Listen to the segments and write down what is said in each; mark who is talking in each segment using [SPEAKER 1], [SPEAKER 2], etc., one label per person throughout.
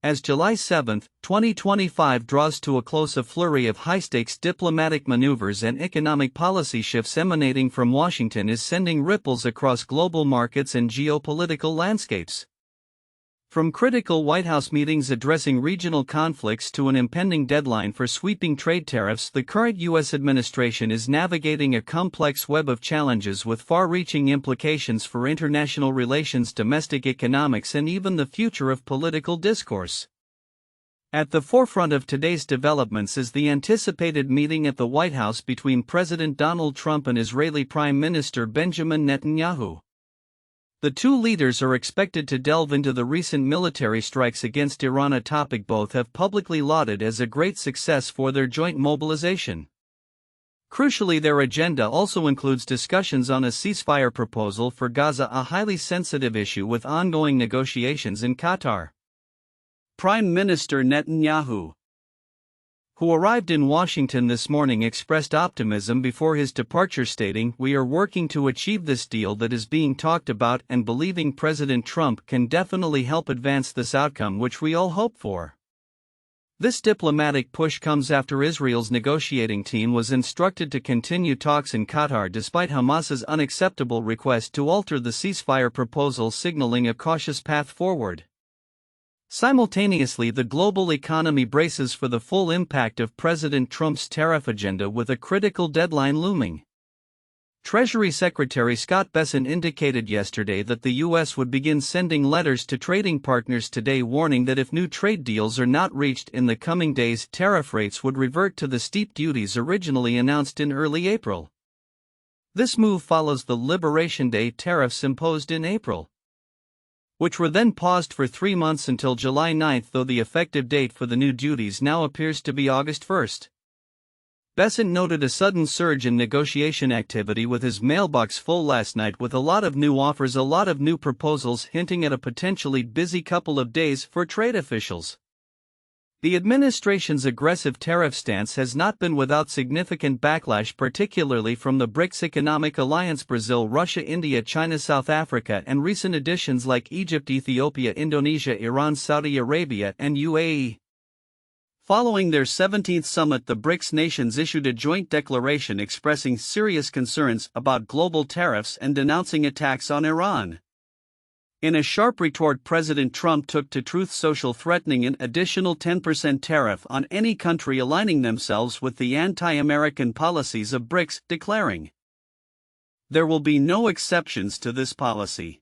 [SPEAKER 1] As July 7, 2025 draws to a close, a flurry of high-stakes diplomatic maneuvers and economic policy shifts emanating from Washington is sending ripples across global markets and geopolitical landscapes. From critical White House meetings addressing regional conflicts to an impending deadline for sweeping trade tariffs, the current U.S. administration is navigating a complex web of challenges with far-reaching implications for international relations, domestic economics, and even the future of political discourse. At the forefront of today's developments is the anticipated meeting at the White House between President Donald Trump and Israeli Prime Minister Benjamin Netanyahu. The two leaders are expected to delve into the recent military strikes against Iran, a topic both have publicly lauded as a great success for their joint mobilization. Crucially, their agenda also includes discussions on a ceasefire proposal for Gaza, a highly sensitive issue with ongoing negotiations in Qatar. Prime Minister Netanyahu, who arrived in Washington this morning, expressed optimism before his departure, stating, "We are working to achieve this deal that is being talked about and believing President Trump can definitely help advance this outcome which we all hope for." This diplomatic push comes after Israel's negotiating team was instructed to continue talks in Qatar despite Hamas's unacceptable request to alter the ceasefire proposal, signaling a cautious path forward. Simultaneously, the global economy braces for the full impact of President Trump's tariff agenda, with a critical deadline looming. Treasury Secretary Scott Bessent indicated yesterday that the U.S. would begin sending letters to trading partners today, warning that if new trade deals are not reached in the coming days, tariff rates would revert to the steep duties originally announced in early April. This move follows the Liberation Day tariffs imposed in April, which were then paused for 3 months until July 9, though the effective date for the new duties now appears to be August 1. Bessent noted a sudden surge in negotiation activity with his mailbox full last night, with a lot of new offers, a lot of new proposals, hinting at a potentially busy couple of days for trade officials. The administration's aggressive tariff stance has not been without significant backlash, particularly from the BRICS economic alliance: Brazil, Russia, India, China, South Africa, and recent additions like Egypt, Ethiopia, Indonesia, Iran, Saudi Arabia, and UAE. Following their 17th summit, the BRICS nations issued a joint declaration expressing serious concerns about global tariffs and denouncing attacks on Iran. In a sharp retort, President Trump took to Truth Social, threatening an additional 10% tariff on any country aligning themselves with the anti-American policies of BRICS, declaring, "There will be no exceptions to this policy."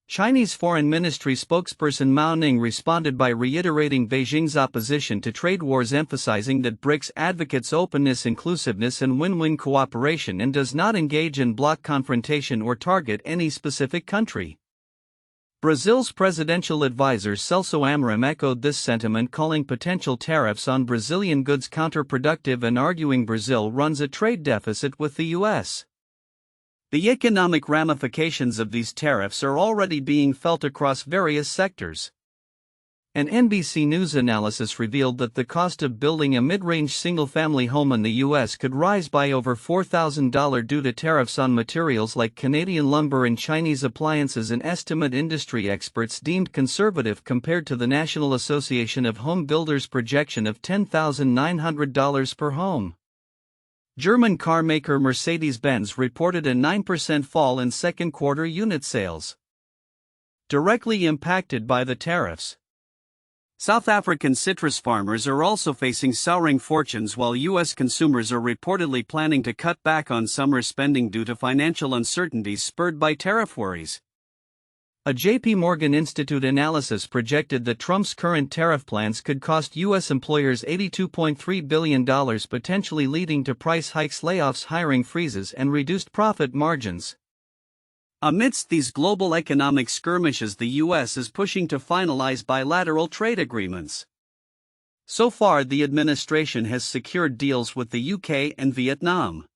[SPEAKER 1] Chinese Foreign Ministry spokesperson Mao Ning responded by reiterating Beijing's opposition to trade wars, emphasizing that BRICS advocates openness, inclusiveness, and win-win cooperation and does not engage in bloc confrontation or target any specific country. Brazil's presidential advisor Celso Amorim echoed this sentiment, calling potential tariffs on Brazilian goods counterproductive and arguing Brazil runs a trade deficit with the U.S. The economic ramifications of these tariffs are already being felt across various sectors. An NBC News analysis revealed that the cost of building a mid-range single-family home in the U.S. could rise by over $4,000 due to tariffs on materials like Canadian lumber and Chinese appliances, an estimate industry experts deemed conservative compared to the National Association of Home Builders' projection of $10,900 per home. German car maker Mercedes-Benz reported a 9% fall in second quarter unit sales, directly impacted by the tariffs. South African citrus farmers are also facing souring fortunes, while U.S. consumers are reportedly planning to cut back on summer spending due to financial uncertainties spurred by tariff worries. A J.P. Morgan Institute analysis projected that Trump's current tariff plans could cost U.S. employers $82.3 billion, potentially leading to price hikes, layoffs, hiring freezes, and reduced profit margins. Amidst these global economic skirmishes, the U.S. is pushing to finalize bilateral trade agreements. So far, the administration has secured deals with the UK and Vietnam.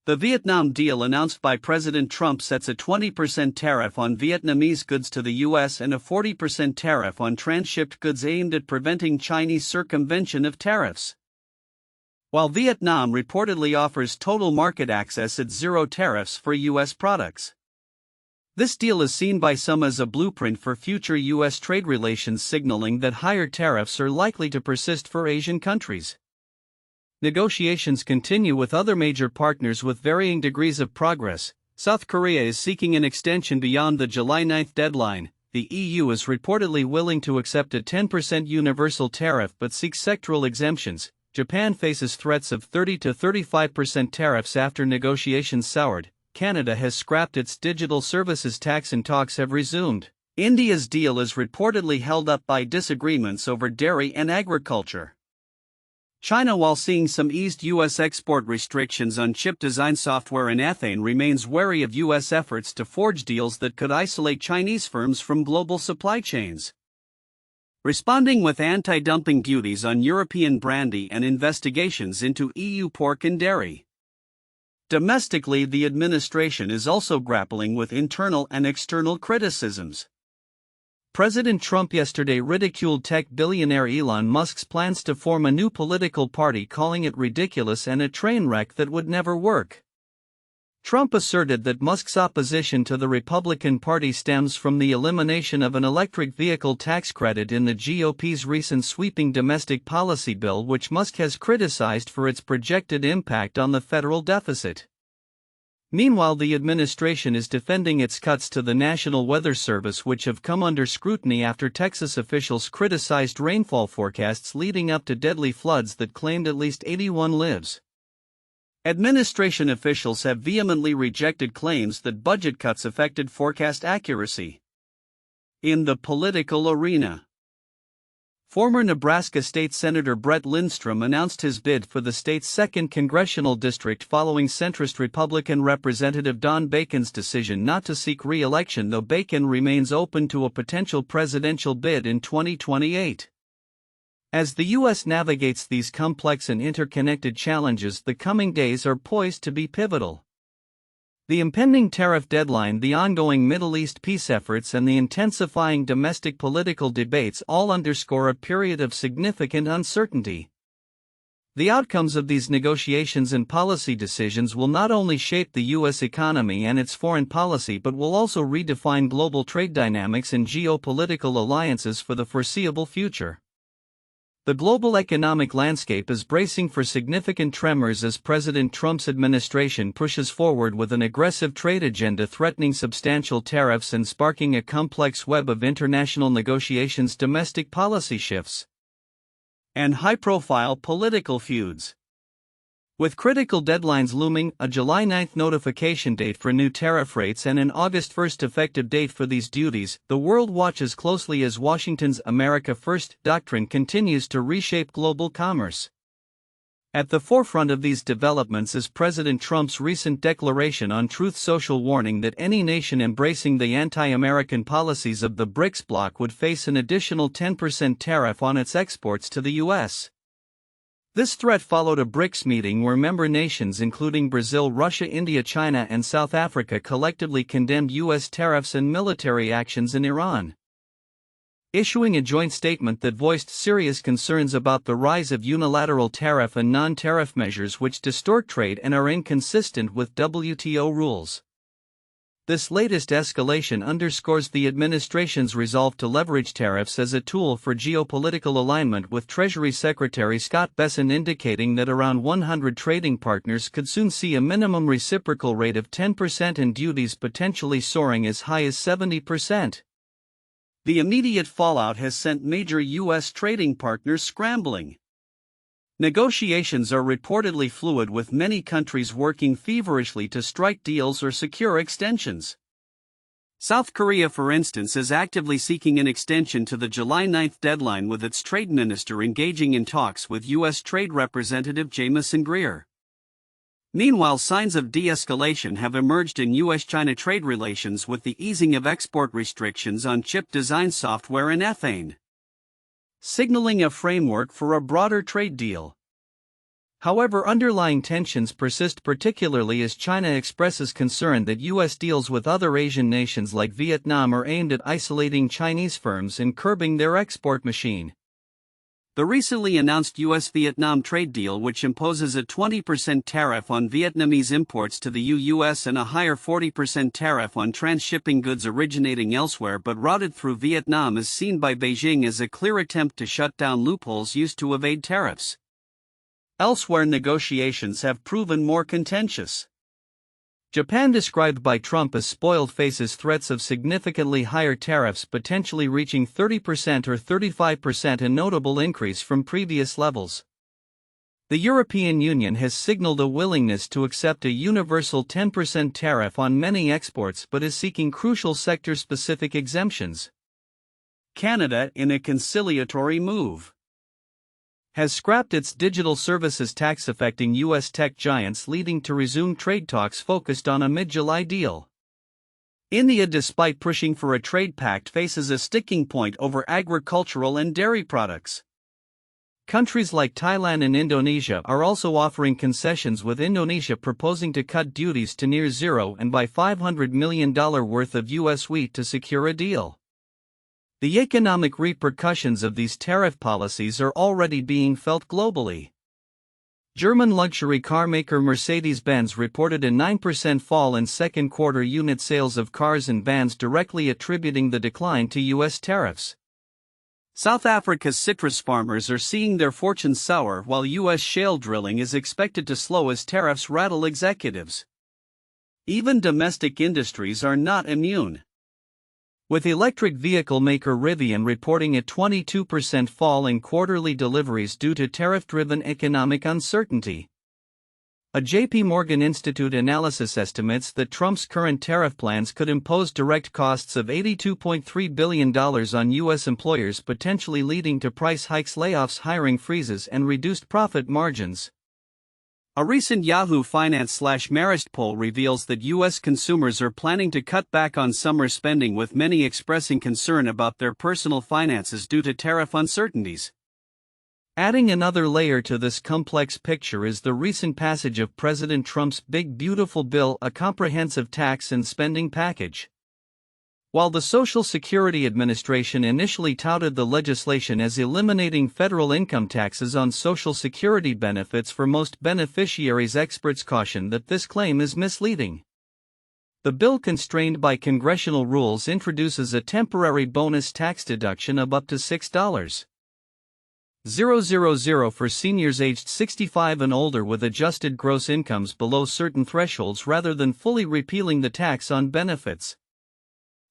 [SPEAKER 1] The Vietnam deal announced by President Trump sets a 20% tariff on Vietnamese goods to the U.S. and a 40% tariff on transshipped goods, aimed at preventing Chinese circumvention of tariffs. While Vietnam reportedly offers total market access at zero tariffs for U.S. products. This deal is seen by some as a blueprint for future U.S. trade relations, signaling that higher tariffs are likely to persist for Asian countries. Negotiations continue with other major partners with varying degrees of progress. South Korea is seeking an extension beyond the July 9 deadline. The EU is reportedly willing to accept a 10% universal tariff but seeks sectoral exemptions. Japan faces threats of 30 to 35% tariffs after negotiations soured. Canada has scrapped its digital services tax and talks have resumed. India's deal is reportedly held up by disagreements over dairy and agriculture. China, while seeing some eased U.S. export restrictions on chip design software and ethane, remains wary of U.S. efforts to forge deals that could isolate Chinese firms from global supply chains. Responding with anti-dumping duties on European brandy and investigations into EU pork and dairy. Domestically, the administration is also grappling with internal and external criticisms. President Trump yesterday ridiculed tech billionaire Elon Musk's plans to form a new political party, calling it ridiculous and a train wreck that would never work. Trump asserted that Musk's opposition to the Republican Party stems from the elimination of an electric vehicle tax credit in the GOP's recent sweeping domestic policy bill, which Musk has criticized for its projected impact on the federal deficit. Meanwhile, the administration is defending its cuts to the National Weather Service, which have come under scrutiny after Texas officials criticized rainfall forecasts leading up to deadly floods that claimed at least 81 lives. Administration officials have vehemently rejected claims that budget cuts affected forecast accuracy. In the political arena, former Nebraska State Senator Brett Lindstrom announced his bid for the state's 2nd congressional district following centrist Republican Representative Don Bacon's decision not to seek re-election, though Bacon remains open to a potential presidential bid in 2028. As the U.S. navigates these complex and interconnected challenges, the coming days are poised to be pivotal. The impending tariff deadline, the ongoing Middle East peace efforts, and the intensifying domestic political debates all underscore a period of significant uncertainty. The outcomes of these negotiations and policy decisions will not only shape the U.S. economy and its foreign policy but will also redefine global trade dynamics and geopolitical alliances for the foreseeable future. The global economic landscape is bracing for significant tremors as President Trump's administration pushes forward with an aggressive trade agenda threatening substantial tariffs and sparking a complex web of international negotiations, domestic policy shifts, and high-profile political feuds. With critical deadlines looming, a July 9 notification date for new tariff rates and an August 1 effective date for these duties, the world watches closely as Washington's America First doctrine continues to reshape global commerce. At the forefront of these developments is President Trump's recent declaration on Truth Social, warning that any nation embracing the anti-American policies of the BRICS bloc would face an additional 10% tariff on its exports to the U.S. This threat followed a BRICS meeting where member nations including Brazil, Russia, India, China, and South Africa collectively condemned U.S. tariffs and military actions in Iran, issuing a joint statement that voiced serious concerns about the rise of unilateral tariff and non-tariff measures which distort trade and are inconsistent with WTO rules. This latest escalation underscores the administration's resolve to leverage tariffs as a tool for geopolitical alignment, with Treasury Secretary Scott Bessent indicating that around 100 trading partners could soon see a minimum reciprocal rate of 10% and duties potentially soaring as high as 70%. The immediate fallout has sent major U.S. trading partners scrambling. Negotiations are reportedly fluid, with many countries working feverishly to strike deals or secure extensions. South Korea, for instance, is actively seeking an extension to the July 9 deadline, with its trade minister engaging in talks with U.S. Trade Representative Jamieson Greer. Meanwhile, signs of de-escalation have emerged in U.S.-China trade relations, with the easing of export restrictions on chip design software and ethane, signaling a framework for a broader trade deal. However, underlying tensions persist, particularly as China expresses concern that U.S. deals with other Asian nations like Vietnam are aimed at isolating Chinese firms and curbing their export machine.
[SPEAKER 2] The recently announced US-Vietnam trade deal, which imposes a 20% tariff on Vietnamese imports to the US and a higher 40% tariff on transshipping goods originating elsewhere but routed through Vietnam, is seen by Beijing as a clear attempt to shut down loopholes used to evade tariffs. Elsewhere, negotiations have proven more contentious.
[SPEAKER 1] Japan, described by Trump as spoiled, faces threats of significantly higher tariffs, potentially reaching 30% or 35%, a notable increase from previous levels. The European Union has signaled a willingness to accept a universal 10% tariff on many exports but is seeking crucial sector-specific exemptions.
[SPEAKER 2] Canada, in a conciliatory move,
[SPEAKER 1] has scrapped its digital services tax affecting U.S. tech giants, leading to resumed trade talks focused on a mid-July deal.
[SPEAKER 2] India, despite pushing for a trade pact, faces a sticking point over agricultural and dairy products.
[SPEAKER 1] Countries like Thailand and Indonesia are also offering concessions, with Indonesia proposing to cut duties to near zero and buy $500 million worth of U.S. wheat to secure a deal. The economic repercussions of these tariff policies are already being felt globally. German luxury car maker Mercedes-Benz reported a 9% fall in second quarter unit sales of cars and vans, directly attributing the decline to U.S. tariffs.
[SPEAKER 2] South Africa's citrus farmers are seeing their fortunes sour, while U.S. shale drilling is expected to slow as tariffs rattle executives. Even domestic industries are not immune,
[SPEAKER 1] with electric vehicle maker Rivian reporting a 22% fall in quarterly deliveries due to tariff-driven economic uncertainty. A J.P. Morgan Institute analysis estimates that Trump's current tariff plans could impose direct costs of $82.3 billion on U.S. employers, potentially leading to price hikes, layoffs, hiring freezes, and reduced profit margins.
[SPEAKER 2] A recent Yahoo Finance/Marist poll reveals that U.S. consumers are planning to cut back on summer spending, with many expressing concern about their personal finances due to tariff uncertainties.
[SPEAKER 1] Adding another layer to this complex picture is the recent passage of President Trump's Big Beautiful Bill, a comprehensive tax and spending package. While the Social Security Administration initially touted the legislation as eliminating federal income taxes on Social Security benefits for most beneficiaries, experts caution that this claim is misleading. The bill, constrained by congressional rules, introduces a temporary bonus tax deduction of up to $6,000 for seniors aged 65 and older with adjusted gross incomes below certain thresholds, rather than fully repealing the tax on benefits.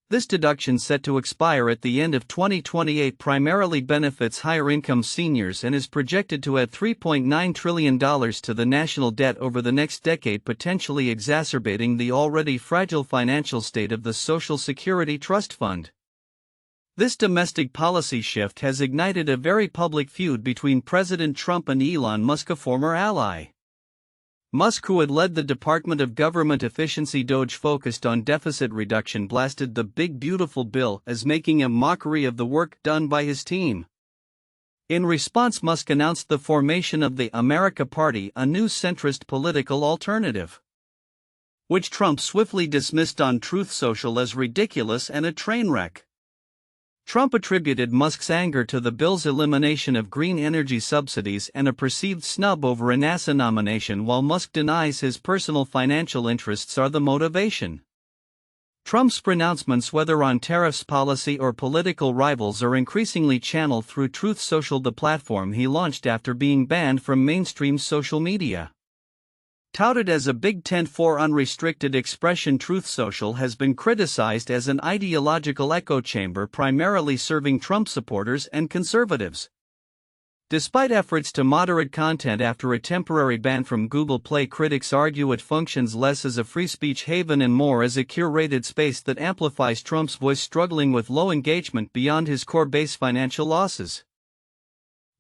[SPEAKER 1] This deduction, set to expire at the end of 2028, primarily benefits higher-income seniors and is projected to add $3.9 trillion to the national debt over the next decade, potentially exacerbating the already fragile financial state of the Social Security Trust Fund. This domestic policy shift has ignited a very public feud between President Trump and Elon Musk, a former ally. Musk, who had led the Department of Government Efficiency Doge focused on deficit reduction, blasted the Big Beautiful Bill as making a mockery of the work done by his team. In response, Musk announced the formation of the America Party, a new centrist political alternative, which Trump swiftly dismissed on Truth Social as ridiculous and a train wreck. Trump attributed Musk's anger to the bill's elimination of green energy subsidies and a perceived snub over a NASA nomination, while Musk denies his personal financial interests are the motivation. Trump's pronouncements, whether on tariffs, policy, or political rivals, are increasingly channeled through Truth Social, the platform he launched after being banned from mainstream social media. Touted as a big tent for unrestricted expression, Truth Social has been criticized as an ideological echo chamber, primarily serving Trump supporters and conservatives. Despite efforts to moderate content after a temporary ban from Google Play, critics argue it functions less as a free speech haven and more as a curated space that amplifies Trump's voice, struggling with low engagement beyond his core base, financial losses,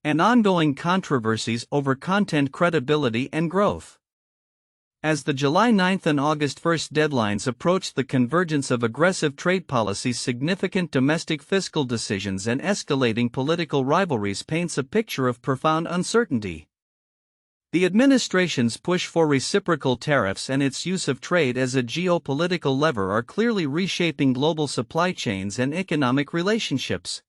[SPEAKER 1] and ongoing controversies over content credibility and growth. As the July 9 and August 1 deadlines approached, the convergence of aggressive trade policies, significant domestic fiscal decisions, and escalating political rivalries paints a picture of profound uncertainty. The administration's push for reciprocal tariffs and its use of trade as a geopolitical lever are clearly reshaping global supply chains and economic relationships.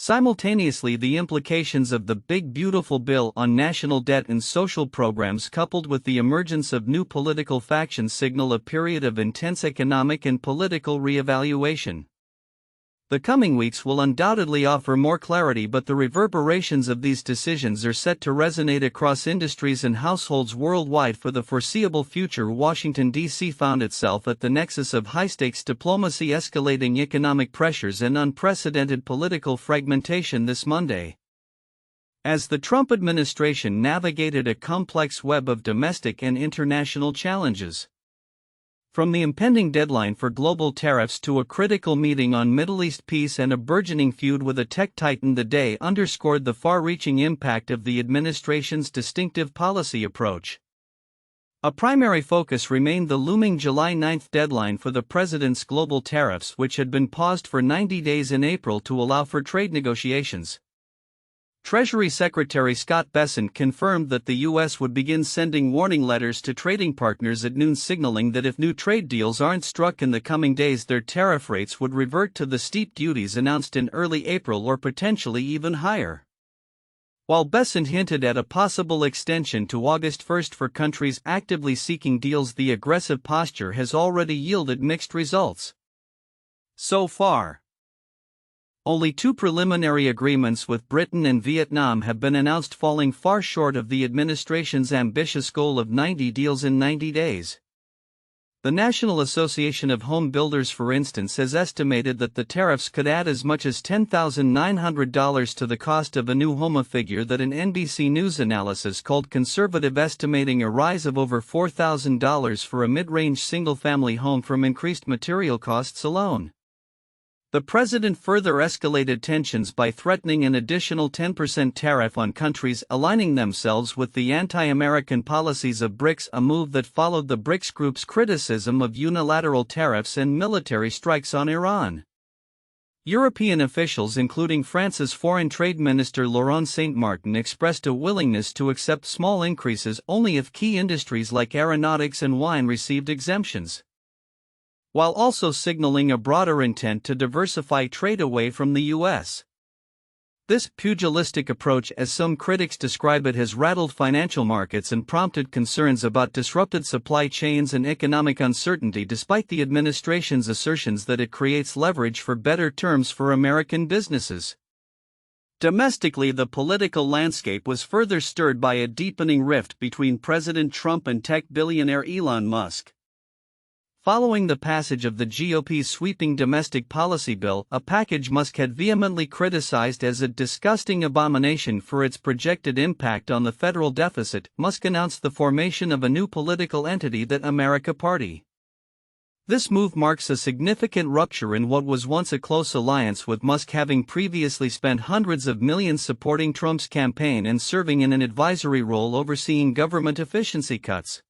[SPEAKER 1] Simultaneously, the implications of the Big Beautiful Bill on national debt and social programs, coupled with the emergence of new political factions, signal a period of intense economic and political re-evaluation. The coming weeks will undoubtedly offer more clarity, but the reverberations of these decisions are set to resonate across industries and households worldwide for the foreseeable future. Washington, D.C. found itself at the nexus of high-stakes diplomacy, escalating economic pressures, and unprecedented political fragmentation this Monday. As the Trump administration navigated a complex web of domestic and international challenges. From the impending deadline for global tariffs to a critical meeting on Middle East peace and a burgeoning feud with a tech titan, the day underscored the far-reaching impact of the administration's distinctive policy approach. A primary focus remained the looming July 9 deadline for the president's global tariffs, which had been paused for 90 days in April to allow for trade negotiations. Treasury Secretary Scott Bessent confirmed that the U.S. would begin sending warning letters to trading partners at noon, signaling that if new trade deals aren't struck in the coming days, their tariff rates would revert to the steep duties announced in early April or potentially even higher. While Bessent hinted at a possible extension to August 1 for countries actively seeking deals, the aggressive posture has already yielded mixed results. So far, only two preliminary agreements with Britain and Vietnam have been announced, falling far short of the administration's ambitious goal of 90 deals in 90 days. The National Association of Home Builders, for instance, has estimated that the tariffs could add as much as $10,900 to the cost of a new home, a figure that an NBC News analysis called conservative, estimating a rise of over $4,000 for a mid-range single-family home from increased material costs alone. The president further escalated tensions by threatening an additional 10% tariff on countries aligning themselves with the anti-American policies of BRICS, a move that followed the BRICS group's criticism of unilateral tariffs and military strikes on Iran. European officials, including France's Foreign Trade Minister Laurent Saint-Martin, expressed a willingness to accept small increases only if key industries like aeronautics and wine received exemptions, while also signaling a broader intent to diversify trade away from the U.S. This pugilistic approach, as some critics describe it, has rattled financial markets and prompted concerns about disrupted supply chains and economic uncertainty, despite the administration's assertions that it creates leverage for better terms for American businesses. Domestically, the political landscape was further stirred by a deepening rift between President Trump and tech billionaire Elon Musk. Following the passage of the GOP's sweeping domestic policy bill, a package Musk had vehemently criticized as a disgusting abomination for its projected impact on the federal deficit, Musk announced the formation of a new political entity, the America Party. This move marks a significant rupture in what was once a close alliance, with Musk having previously spent hundreds of millions supporting Trump's campaign and serving in an advisory role overseeing government efficiency cuts.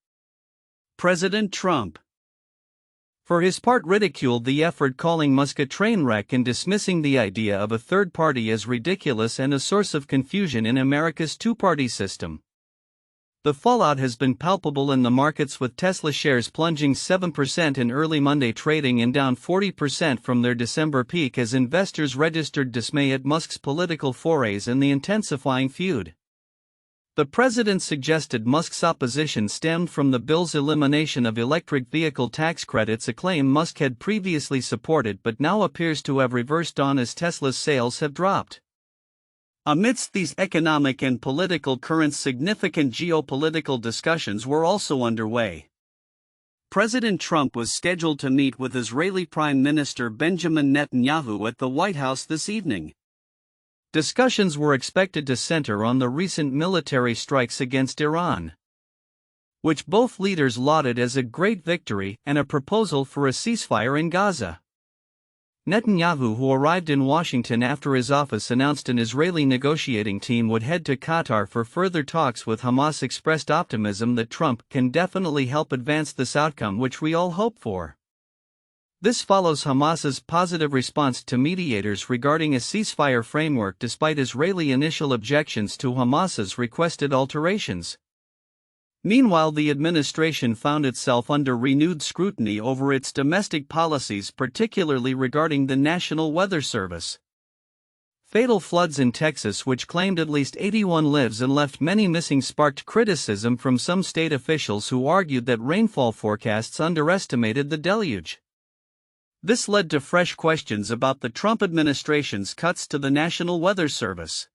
[SPEAKER 1] President Trump, for his part, ridiculed the effort, calling Musk a train wreck and dismissing the idea of a third party as ridiculous and a source of confusion in America's two-party system. The fallout has been palpable in the markets, with Tesla shares plunging 7% in early Monday trading and down 40% from their December peak as investors registered dismay at Musk's political forays and the intensifying feud. The president suggested Musk's opposition stemmed from the bill's elimination of electric vehicle tax credits, a claim Musk had previously supported but now appears to have reversed on as Tesla's sales have dropped. Amidst these economic and political currents, significant geopolitical discussions were also underway. President Trump was scheduled to meet with Israeli Prime Minister Benjamin Netanyahu at the White House this evening. Discussions were expected to center on the recent military strikes against Iran, which both leaders lauded as a great victory, and a proposal for a ceasefire in Gaza. Netanyahu, who arrived in Washington after his office announced an Israeli negotiating team would head to Qatar for further talks with Hamas, expressed optimism that Trump can definitely help advance this outcome, which we all hope for. This follows Hamas's positive response to mediators regarding a ceasefire framework, despite Israeli initial objections to Hamas's requested alterations. Meanwhile, the administration found itself under renewed scrutiny over its domestic policies, particularly regarding the National Weather Service. Fatal floods in Texas, which claimed at least 81 lives and left many missing, sparked criticism from some state officials who argued that rainfall forecasts underestimated the deluge. This led to fresh questions about the Trump administration's cuts to the National Weather Service.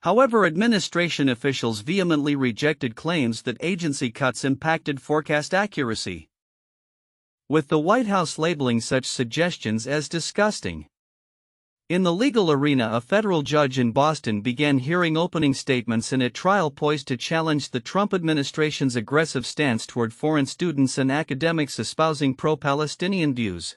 [SPEAKER 1] However, administration officials vehemently rejected claims that agency cuts impacted forecast accuracy, with the White House labeling such suggestions as disgusting. In the legal arena, a federal judge in Boston began hearing opening statements in a trial poised to challenge the Trump administration's aggressive stance toward foreign students and academics espousing pro-Palestinian views.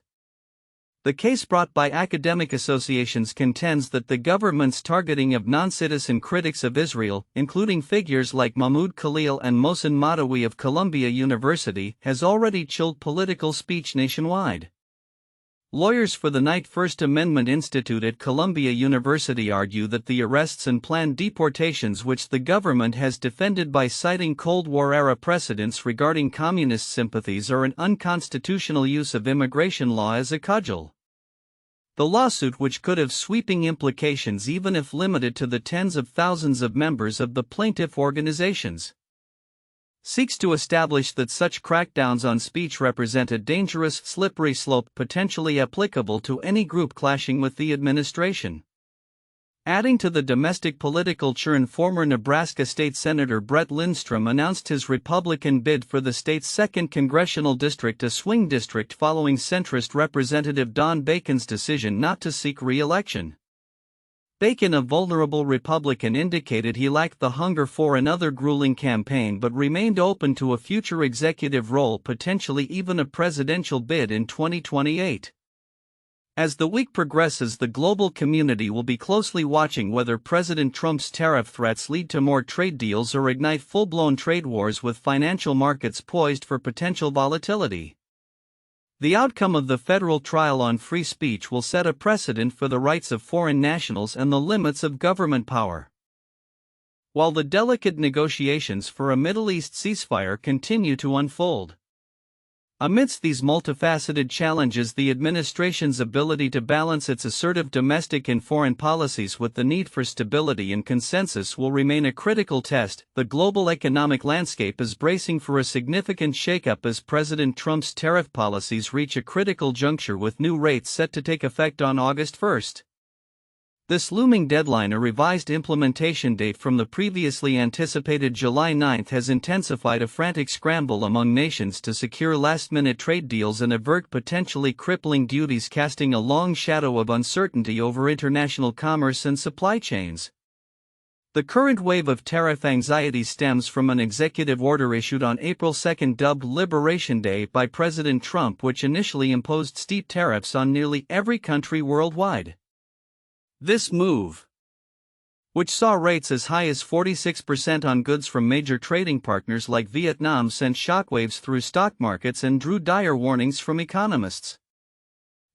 [SPEAKER 1] The case, brought by academic associations, contends that the government's targeting of non-citizen critics of Israel, including figures like Mahmoud Khalil and Mohsen Madawi of Columbia University, has already chilled political speech nationwide. Lawyers for the Knight First Amendment Institute at Columbia University argue that the arrests and planned deportations, which the government has defended by citing Cold War-era precedents regarding communist sympathies, are an unconstitutional use of immigration law as a cudgel. The lawsuit, which could have sweeping implications even if limited to the tens of thousands of members of the plaintiff organizations, seeks to establish that such crackdowns on speech represent a dangerous, slippery slope potentially applicable to any group clashing with the administration. Adding to the domestic political churn, former Nebraska State Senator Brett Lindstrom announced his Republican bid for the state's 2nd congressional district, a swing district, following centrist Representative Don Bacon's decision not to seek re-election. Bacon, a vulnerable Republican, indicated he lacked the hunger for another grueling campaign but remained open to a future executive role, potentially even a presidential bid in 2028. As the week progresses, the global community will be closely watching whether President Trump's tariff threats lead to more trade deals or ignite full-blown trade wars, with financial markets poised for potential volatility. The outcome of the federal trial on free speech will set a precedent for the rights of foreign nationals and the limits of government power. While the delicate negotiations for a Middle East ceasefire continue to unfold. Amidst these multifaceted challenges, the administration's ability to balance its assertive domestic and foreign policies with the need for stability and consensus will remain a critical test. The global economic landscape is bracing for a significant shakeup as President Trump's tariff policies reach a critical juncture, with new rates set to take effect on August 1. This looming deadline, a revised implementation date from the previously anticipated July 9, has intensified a frantic scramble among nations to secure last-minute trade deals and avert potentially crippling duties, casting a long shadow of uncertainty over international commerce and supply chains. The current wave of tariff anxiety stems from an executive order issued on April 2, dubbed Liberation Day, by President Trump, which initially imposed steep tariffs on nearly every country worldwide. This move, which saw rates as high as 46% on goods from major trading partners like Vietnam, sent shockwaves through stock markets and drew dire warnings from economists.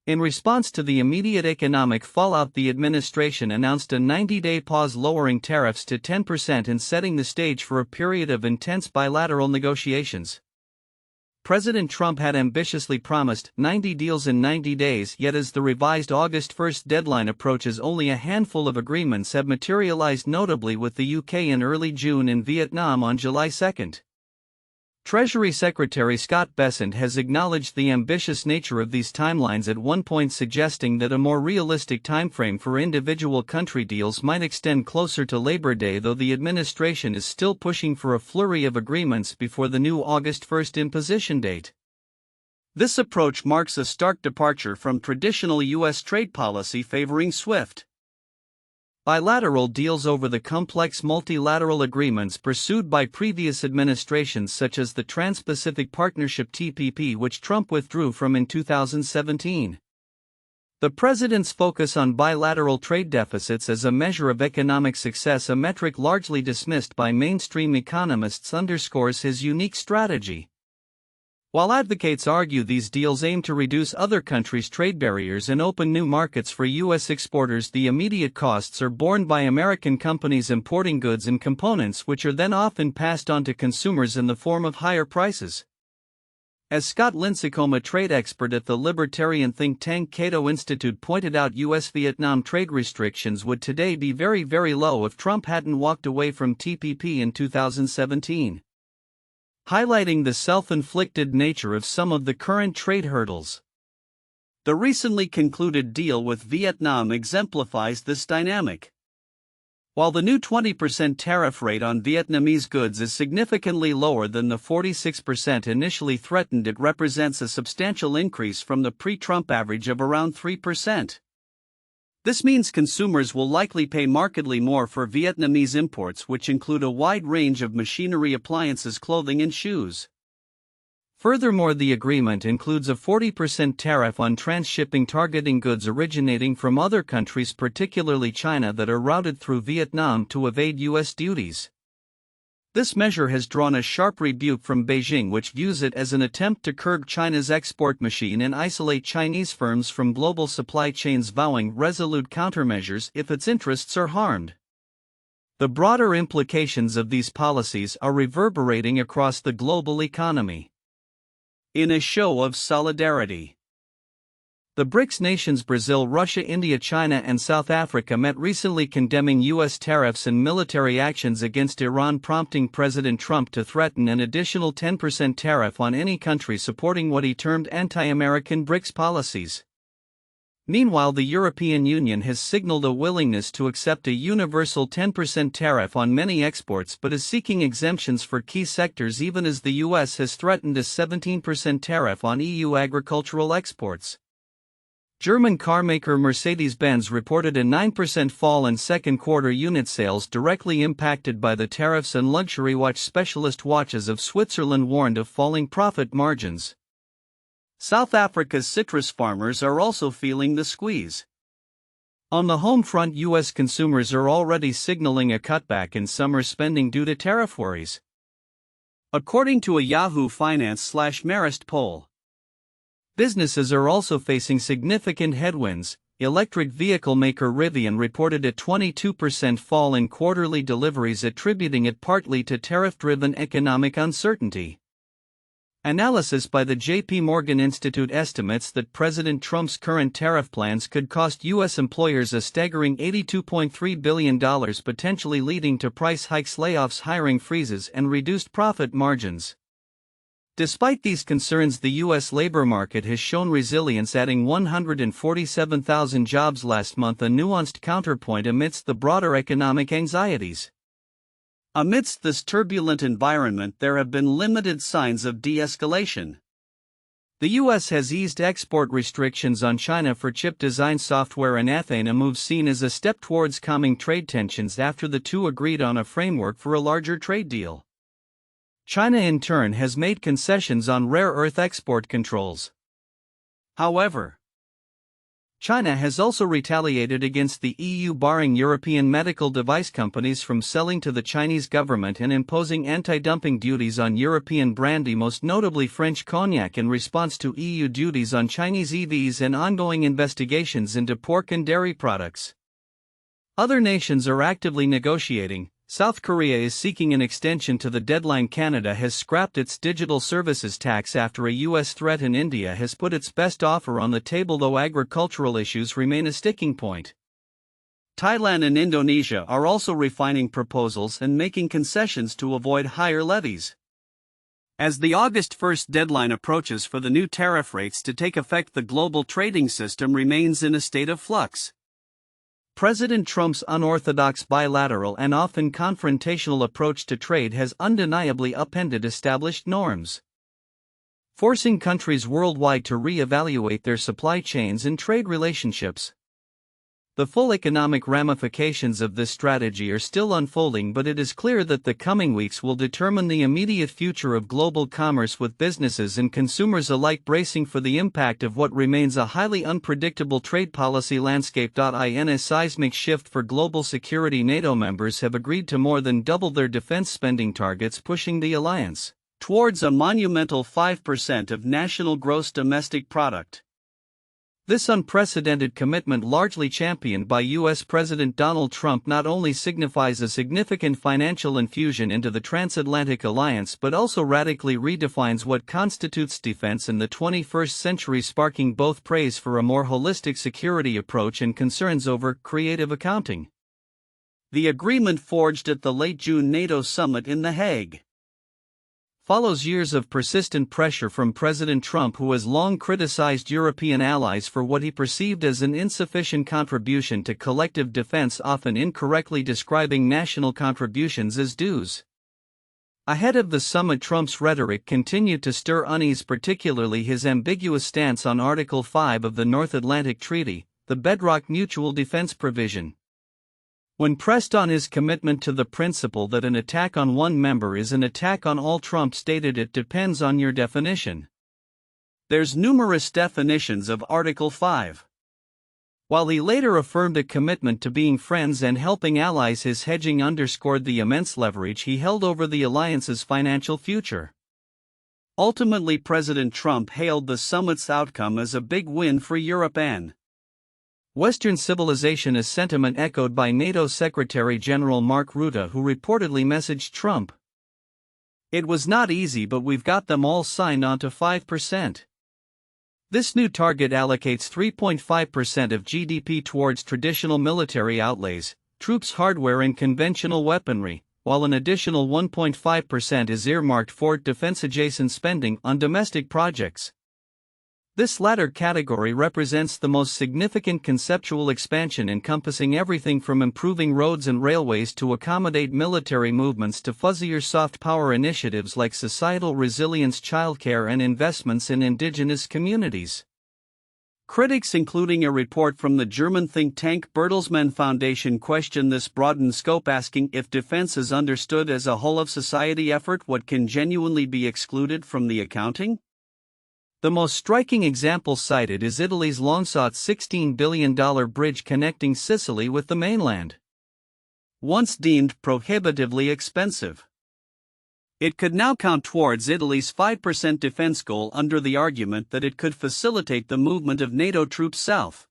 [SPEAKER 1] In response to the immediate economic fallout, the administration announced a 90-day pause, lowering tariffs to 10% and setting the stage for a period of intense bilateral negotiations. President Trump had ambitiously promised 90 deals in 90 days, yet as the revised August 1 deadline approaches, only a handful of agreements have materialized, notably with the UK in early June and Vietnam on July 2. Treasury Secretary Scott Bessent has acknowledged the ambitious nature of these timelines, at one point suggesting that a more realistic timeframe for individual country deals might extend closer to Labor Day, though the administration is still pushing for a flurry of agreements before the new August 1 imposition date. This approach marks a stark departure from traditional U.S. trade policy favoring swift bilateral deals over the complex multilateral agreements pursued by previous administrations, such as the Trans-Pacific Partnership (TPP), which Trump withdrew from in 2017. The president's focus on bilateral trade deficits as a measure of economic success, a metric largely dismissed by mainstream economists, underscores his unique strategy. While advocates argue these deals aim to reduce other countries' trade barriers and open new markets for U.S. exporters, the immediate costs are borne by American companies importing goods and components, which are then often passed on to consumers in the form of higher prices. As Scott Lincecum, a trade expert at the libertarian think tank Cato Institute, pointed out, US-Vietnam trade restrictions would today be very, very low if Trump hadn't walked away from TPP in 2017. Highlighting the self-inflicted nature of some of the current trade hurdles.
[SPEAKER 2] The recently concluded deal with Vietnam exemplifies this dynamic. While the new 20% tariff rate on Vietnamese goods is significantly lower than the 46% initially threatened, it represents a substantial increase from the pre-Trump average of around 3%. This means consumers will likely pay markedly more for Vietnamese imports, which include a wide range of machinery, appliances, clothing, and shoes.
[SPEAKER 1] Furthermore, the agreement includes a 40% tariff on transshipping targeting goods originating from other countries, particularly China, that are routed through Vietnam to evade U.S. duties. This measure has drawn a sharp rebuke from Beijing, which views it as an attempt to curb China's export machine and isolate Chinese firms from global supply chains, vowing resolute countermeasures if its interests are harmed. The broader implications of these policies are reverberating across the global economy.
[SPEAKER 2] In a show of solidarity,
[SPEAKER 1] the BRICS nations Brazil, Russia, India, China, and South Africa met recently, condemning U.S. tariffs and military actions against Iran, prompting President Trump to threaten an additional 10% tariff on any country supporting what he termed anti-American BRICS policies. Meanwhile, the European Union has signaled a willingness to accept a universal 10% tariff on many exports, but is seeking exemptions for key sectors, even as the U.S. has threatened a 17% tariff on EU agricultural exports. German carmaker Mercedes-Benz reported a 9% fall in second quarter unit sales, directly impacted by the tariffs, and luxury watch specialist Watches of Switzerland warned of falling profit margins.
[SPEAKER 2] South Africa's citrus farmers are also feeling the squeeze.
[SPEAKER 1] On the home front, U.S. consumers are already signaling a cutback in summer spending due to tariff worries.
[SPEAKER 2] According to a Yahoo Finance/Marist poll,
[SPEAKER 1] businesses are also facing significant headwinds. Electric vehicle maker Rivian reported a 22% fall in quarterly deliveries, attributing it partly to tariff-driven economic uncertainty. Analysis by the J.P. Morgan Institute estimates that President Trump's current tariff plans could cost U.S. employers a staggering $82.3 billion, potentially leading to price hikes, layoffs, hiring freezes, and reduced profit margins. Despite these concerns, the U.S. labor market has shown resilience, adding 147,000 jobs last month, a nuanced counterpoint amidst the broader economic anxieties.
[SPEAKER 2] Amidst this turbulent environment, there have been limited signs of de-escalation.
[SPEAKER 1] The U.S. has eased export restrictions on China for chip design software and ethane, a move seen as a step towards calming trade tensions after the two agreed on a framework for a larger trade deal. China, in turn, has made concessions on rare earth export controls. However, China has also retaliated against the EU, barring European medical device companies from selling to the Chinese government and imposing anti-dumping duties on European brandy, most notably French cognac, in response to EU duties on Chinese EVs and ongoing investigations into pork and dairy products. Other nations are actively negotiating. South Korea is seeking an extension to the deadline. Canada has scrapped its digital services tax after a U.S. threat, and India has put its best offer on the table, though agricultural issues remain a sticking point.
[SPEAKER 2] Thailand and Indonesia are also refining proposals and making concessions to avoid higher levies. As the August 1st deadline approaches for the new tariff rates to take effect, the global trading system remains in a state of flux.
[SPEAKER 1] President Trump's unorthodox, bilateral, and often confrontational approach to trade has undeniably upended established norms, forcing countries worldwide to re-evaluate their supply chains and trade relationships. The full economic ramifications of this strategy are still unfolding, but it is clear that the coming weeks will determine the immediate future of global commerce, with businesses and consumers alike bracing for the impact of what remains a highly unpredictable trade policy landscape. In a seismic shift for global security, NATO members have agreed to more than double their defense spending targets, pushing the alliance
[SPEAKER 2] towards a monumental 5% of national gross domestic product.
[SPEAKER 1] This unprecedented commitment, largely championed by U.S. President Donald Trump, not only signifies a significant financial infusion into the transatlantic alliance but also radically redefines what constitutes defense in the 21st century, sparking both praise for a more holistic security approach and concerns over creative accounting.
[SPEAKER 2] The agreement, forged at the late June NATO summit in The Hague,
[SPEAKER 1] follows years of persistent pressure from President Trump, who has long criticized European allies for what he perceived as an insufficient contribution to collective defense, often incorrectly describing national contributions as dues. Ahead of the summit, Trump's rhetoric continued to stir unease, particularly his ambiguous stance on Article 5 of the North Atlantic Treaty, the bedrock mutual defense provision. When pressed on his commitment to the principle that an attack on one member is an attack on all, Trump stated it depends on your definition.
[SPEAKER 2] There's numerous definitions of Article 5.
[SPEAKER 1] While he later affirmed a commitment to being friends and helping allies, his hedging underscored the immense leverage he held over the alliance's financial future.
[SPEAKER 2] Ultimately, President Trump hailed the summit's outcome as a big win for Europe and
[SPEAKER 1] Western civilization, a sentiment echoed by NATO Secretary General Mark Rutte, who reportedly messaged Trump, "It was not easy, but we've got them all signed on to 5%. This new target allocates 3.5% of GDP towards traditional military outlays, troops, hardware and conventional weaponry, while an additional 1.5% is earmarked for defense-adjacent spending on domestic projects." This latter category represents the most significant conceptual expansion, encompassing everything from improving roads and railways to accommodate military movements to fuzzier soft power initiatives like societal resilience, childcare, and investments in indigenous communities.
[SPEAKER 2] Critics, including a report from the German think tank Bertelsmann Foundation, question this broadened scope, asking if defense is understood as a whole-of-society effort, what can genuinely be excluded from the accounting?
[SPEAKER 1] The most striking example cited is Italy's long-sought $16 billion bridge connecting Sicily with the mainland.
[SPEAKER 2] Once deemed prohibitively expensive, it could now count towards Italy's 5% defense goal under the argument that it could facilitate the movement of NATO troops south.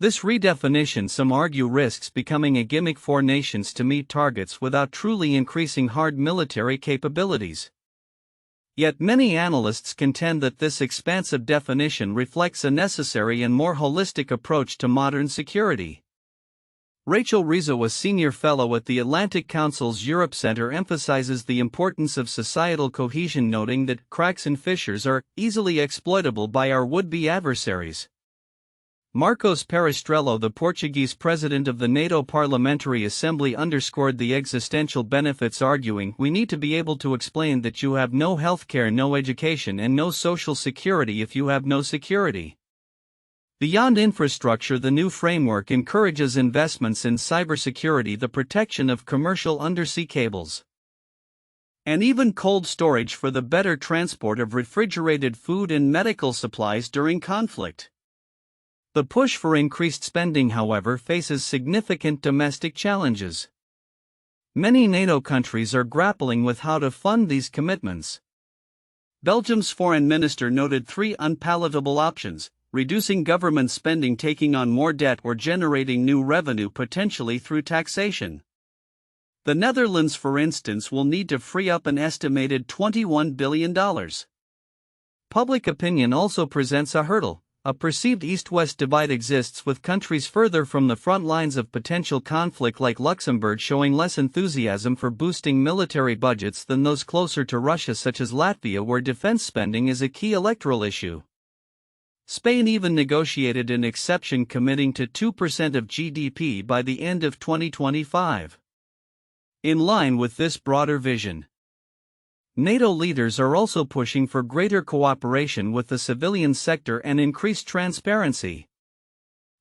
[SPEAKER 1] This redefinition, some argue, risks becoming a gimmick for nations to meet targets without truly increasing hard military capabilities. Yet many analysts contend that this expansive definition reflects a necessary and more holistic approach to modern security. Rachel Rizzo, a senior fellow at the Atlantic Council's Europe Center, emphasizes the importance of societal cohesion, noting that cracks and fissures are easily exploitable by our would-be adversaries. Marcos Perestrello, the Portuguese president of the NATO Parliamentary Assembly, underscored the existential benefits, arguing, "We need to be able to explain that you have no healthcare, no education, and no social security if you have no security." Beyond infrastructure, the new framework encourages investments in cybersecurity, the protection of commercial undersea cables,
[SPEAKER 2] and even cold storage for the better transport of refrigerated food and medical supplies during conflict.
[SPEAKER 1] The push for increased spending, however, faces significant domestic challenges. Many NATO countries are grappling with how to fund these commitments.
[SPEAKER 2] Belgium's foreign minister noted three unpalatable options: reducing government spending, taking on more debt, or generating new revenue, potentially through taxation. The Netherlands, for instance, will need to free up an estimated $21 billion.
[SPEAKER 1] Public opinion also presents a hurdle. A perceived East-West divide exists, with countries further from the front lines of potential conflict like Luxembourg showing less enthusiasm for boosting military budgets than those closer to Russia, such as Latvia, where defense spending is a key electoral issue. Spain even negotiated an exception committing to 2% of GDP by the end of 2025. In line with this broader vision, NATO leaders are also pushing for greater cooperation with the civilian sector and increased transparency.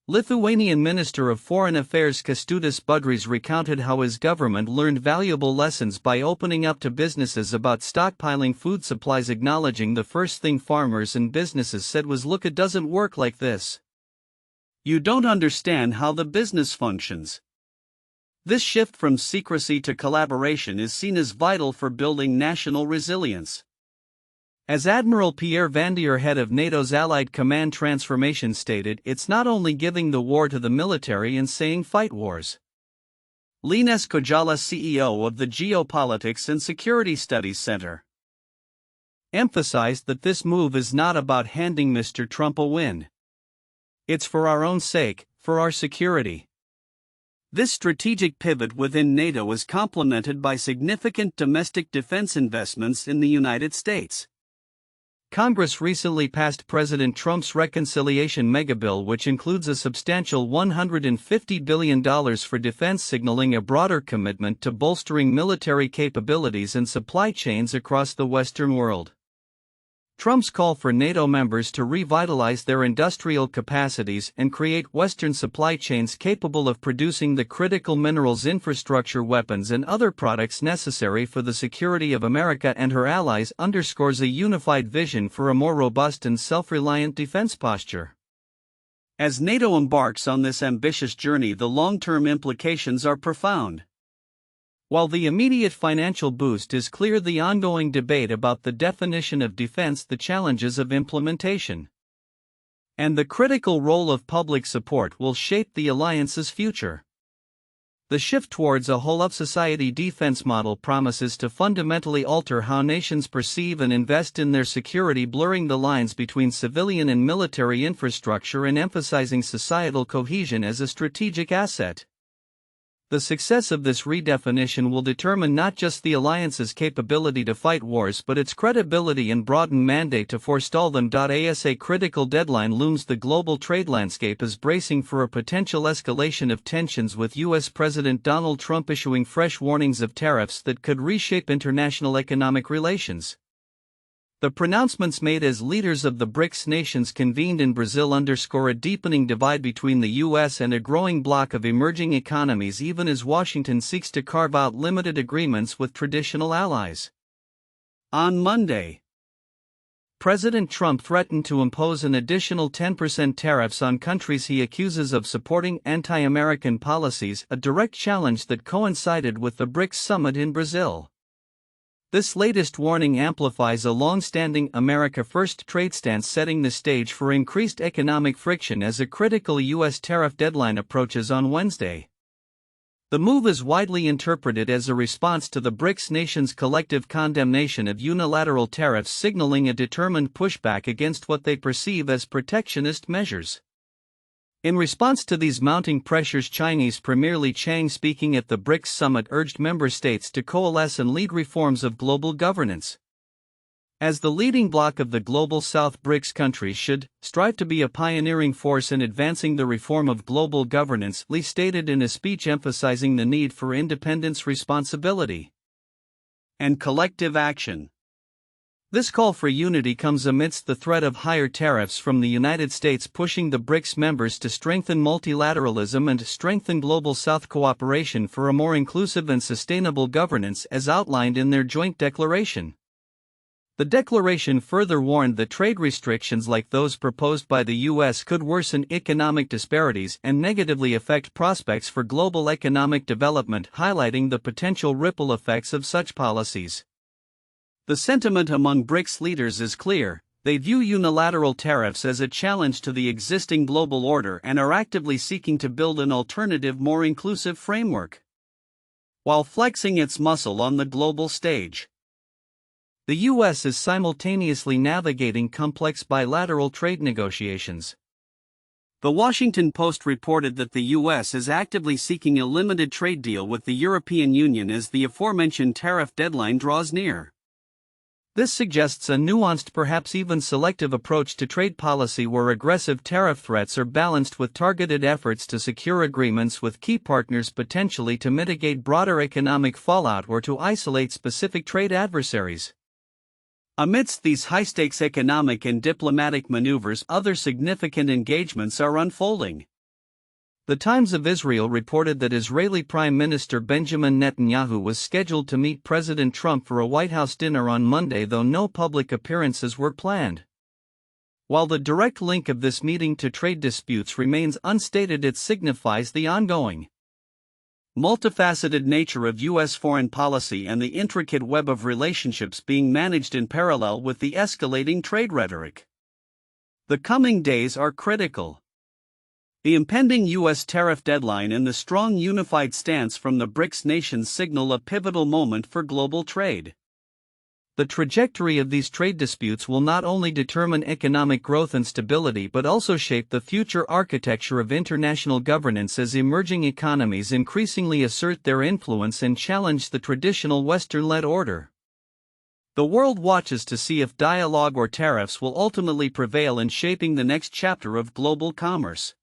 [SPEAKER 1] Lithuanian Minister of Foreign Affairs Kęstutis Budrys recounted how his government learned valuable lessons by opening up to businesses about stockpiling food supplies, acknowledging the first thing farmers and businesses said was, "Look, it doesn't work like this.
[SPEAKER 2] You don't understand how the business functions." This shift from secrecy to collaboration is seen as vital for building national resilience.
[SPEAKER 1] As Admiral Pierre Vandier, head of NATO's Allied Command Transformation, stated, it's not only giving the war to the military and saying fight wars. Linus Kojala, CEO of the Geopolitics and Security Studies Center, emphasized that this move is not about handing Mr. Trump a win. It's for our own sake, for our security. This strategic pivot within NATO is complemented by significant domestic defense investments in the United States. Congress recently passed President Trump's reconciliation megabill, which includes a substantial $150 billion for defense, signaling a broader commitment to bolstering military capabilities and supply chains across the Western world. Trump's call for NATO members to revitalize their industrial capacities and create Western supply chains capable of producing the critical minerals, infrastructure, weapons, and other products necessary for the security of America and her allies underscores a unified vision for a more robust and self-reliant defense posture. As NATO embarks on this ambitious journey, the long-term implications are profound. While the immediate financial boost is clear, the ongoing debate about the definition of defense, the challenges of implementation, and the critical role of public support will shape the alliance's future. The shift towards a whole-of-society defense model promises to fundamentally alter how nations perceive and invest in their security, blurring the lines between civilian and military infrastructure and emphasizing societal cohesion as a strategic asset. The success of this redefinition will determine not just the alliance's capability to fight wars but its credibility and broadened mandate to forestall them. As a critical deadline looms, the global trade landscape is bracing for a potential escalation of tensions, with U.S. President Donald Trump issuing fresh warnings of tariffs that could reshape international economic relations. The pronouncements made as leaders of the BRICS nations convened in Brazil underscore a deepening divide between the U.S. and a growing bloc of emerging economies, even as Washington seeks to carve out limited agreements with traditional allies. On Monday, President Trump threatened to impose an additional 10% tariffs on countries he accuses of supporting anti-American policies, a direct challenge that coincided with the BRICS summit in Brazil. This latest warning amplifies a long-standing America First trade stance, setting the stage for increased economic friction as a critical U.S. tariff deadline approaches on Wednesday. The move is widely interpreted as a response to the BRICS nations' collective condemnation of unilateral tariffs, signaling a determined pushback against what they perceive as protectionist measures. In response to these mounting pressures, Chinese Premier Li Qiang, speaking at the BRICS summit, urged member states to coalesce and lead reforms of global governance. As the leading bloc of the Global South, BRICS countries should strive to be a pioneering force in advancing the reform of global governance, Li stated in a speech emphasizing the need for independence, responsibility, and collective action. This call for unity comes amidst the threat of higher tariffs from the United States, pushing the BRICS members to strengthen multilateralism and strengthen Global South cooperation for a more inclusive and sustainable governance, as outlined in their joint declaration. The declaration further warned that trade restrictions like those proposed by the U.S. could worsen economic disparities and negatively affect prospects for global economic development, highlighting the potential ripple effects of such policies. The sentiment among BRICS leaders is clear. They view unilateral tariffs as a challenge to the existing global order and are actively seeking to build an alternative, more inclusive framework, while flexing its muscle on the global stage. The U.S. is simultaneously navigating complex bilateral trade negotiations. The Washington Post reported that the U.S. is actively seeking a limited trade deal with the European Union as the aforementioned tariff deadline draws near. This suggests a nuanced, perhaps even selective approach to trade policy, where aggressive tariff threats are balanced with targeted efforts to secure agreements with key partners, potentially to mitigate broader economic fallout or to isolate specific trade adversaries. Amidst these high-stakes economic and diplomatic maneuvers, other significant engagements are unfolding. The Times of Israel reported that Israeli Prime Minister Benjamin Netanyahu was scheduled to meet President Trump for a White House dinner on Monday, though no public appearances were planned. While the direct link of this meeting to trade disputes remains unstated, it signifies the ongoing
[SPEAKER 2] multifaceted nature of U.S. foreign policy and the intricate web of relationships being managed in parallel with the escalating trade rhetoric. The coming days are critical. The impending U.S. tariff deadline and the strong unified stance from the BRICS nations signal a pivotal moment for global trade. The trajectory of these trade disputes will not only determine economic growth and stability but also shape the future architecture of international governance as emerging economies increasingly assert their influence and challenge the traditional Western-led order. The world watches to see if dialogue or tariffs will ultimately prevail in shaping the next chapter of global commerce.